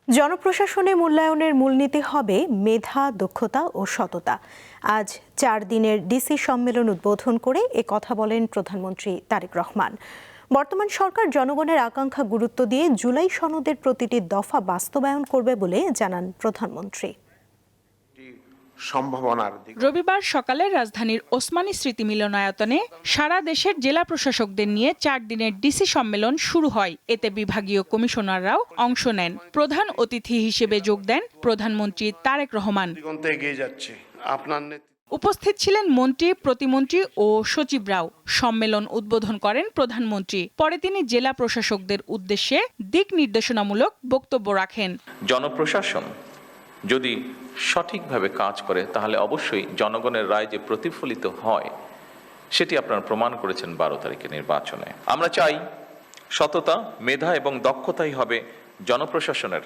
জনপ্রশাসনে মূল্যায়নের মূলনীতি হবে মেধা, দক্ষতা ও সততা। আজ 4 দিনের ডিসি সম্মেলন উদ্বোধন করে কথা বলেন প্রধানমন্ত্রী তারেক রহমান। বর্তমান সরকার জনগণের আকাঙ্ক্ষা গুরুত্ব দিয়ে জুলাই সনদের প্রতিটি দফা বাস্তবায়ন করবে বলে জানান প্রধানমন্ত্রী। রবিবার সকালে রাজধানীর ওসমানী স্মৃতি মিলনায়তনে সারা দেশের জেলা প্রশাসকদের নিয়ে 4 দিনের ডিসি সম্মেলন শুরু হয়। এতে বিভাগীয় কমিশনাররাও অংশ নেন। প্রধান অতিথি হিসেবে যোগ দেন প্রধানমন্ত্রী তারেক রহমান। উপস্থিত ছিলেন মন্ত্রী, প্রতিমন্ত্রী ও সচিবরাও। সম্মেলন উদ্বোধন করেন প্রধানমন্ত্রী। পরে তিনি জেলা প্রশাসকদের উদ্দেশ্যে দিক নির্দেশনামূলক বক্তব্য রাখেন। জনপ্রশাসন যদি সঠিকভাবে কাজ করে তাহলে অবশ্যই জনগণের রায় যে প্রতিফলিত হয় সেটি আপনারা প্রমাণ করেছেন 12 তারিখের নির্বাচনে। আমরা চাই সততা, মেধা এবং দক্ষতাই হবে জনপ্রশাসনের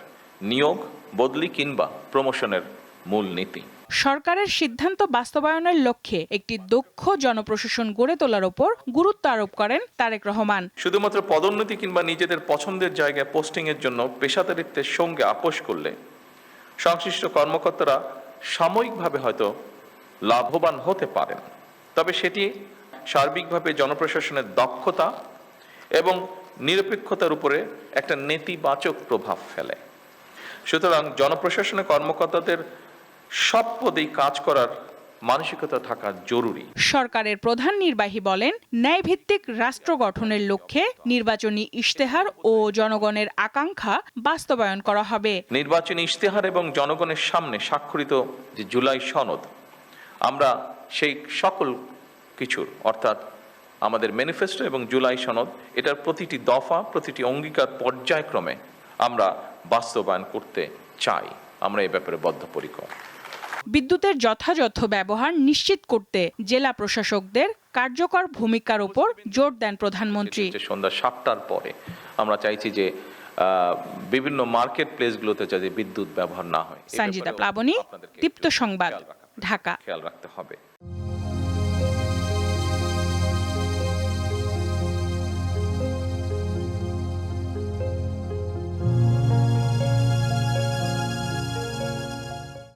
নিয়োগ, বদলি কিংবা প্রমোশনের মূল নীতি। সরকারের সিদ্ধান্ত বাস্তবায়নের লক্ষ্যে একটি দক্ষ জনপ্রশাসন গড়ে তোলার উপর গুরুত্ব আরোপ করেন তারেক রহমান। শুধুমাত্র পদোন্নতি কিংবা নিজেদের পছন্দের জায়গায় পোস্টিং এর জন্য পেশাদারিত্বের সঙ্গে আপোষ করলে সংশ্লিষ্ট কর্মকর্তারা সাময়িকভাবে হয়তো লাভবান হতে পারেন, তবে সেটি সার্বিকভাবে জনপ্রশাসনের দক্ষতা এবং নিরপেক্ষতার উপরে একটা নেতিবাচক প্রভাব ফেলে। সুতরাং জনপ্রশাসনের কর্মকর্তাদের সব পদেই কাজ করার মানসিকতা থাকা জরুরি। সরকারের প্রধান নির্বাহী বলেন, ন্যায়ভিত্তিক রাষ্ট্র গঠনের লক্ষ্যে নির্বাচনী ইশতেহার ও জনগণের আকাঙ্ক্ষা বাস্তবায়ন করা হবে। নির্বাচনী ইশতেহার এবং জনগণের সামনে স্বাক্ষরিত যে জুলাই সনদ, আমরা সেই সকল কিছুর অর্থাৎ আমাদের ম্যানিফেস্টো এবং জুলাই সনদ, এটার প্রতিটি দফা, প্রতিটি অঙ্গীকার পর্যায়ক্রমে আমরা বাস্তবায়ন করতে চাই। আমরা এই ব্যাপারে বদ্ধপরিকর। বিদ্যুতের যথাযথ ব্যবহার নিশ্চিত করতে জেলা প্রশাসকদের কার্যকর ভূমিকার উপর জোর দেন প্রধানমন্ত্রী। সন্ধ্যা 7টার পরে আমরা চাইছি যে বিভিন্ন মার্কেট প্লেসগুলোতে যাতে বিদ্যুৎ ব্যবহার না হয়। সঞ্জিতা প্লাবনী, দীপ্ত সংবাদ, ঢাকা। খেয়াল রাখতে হবে।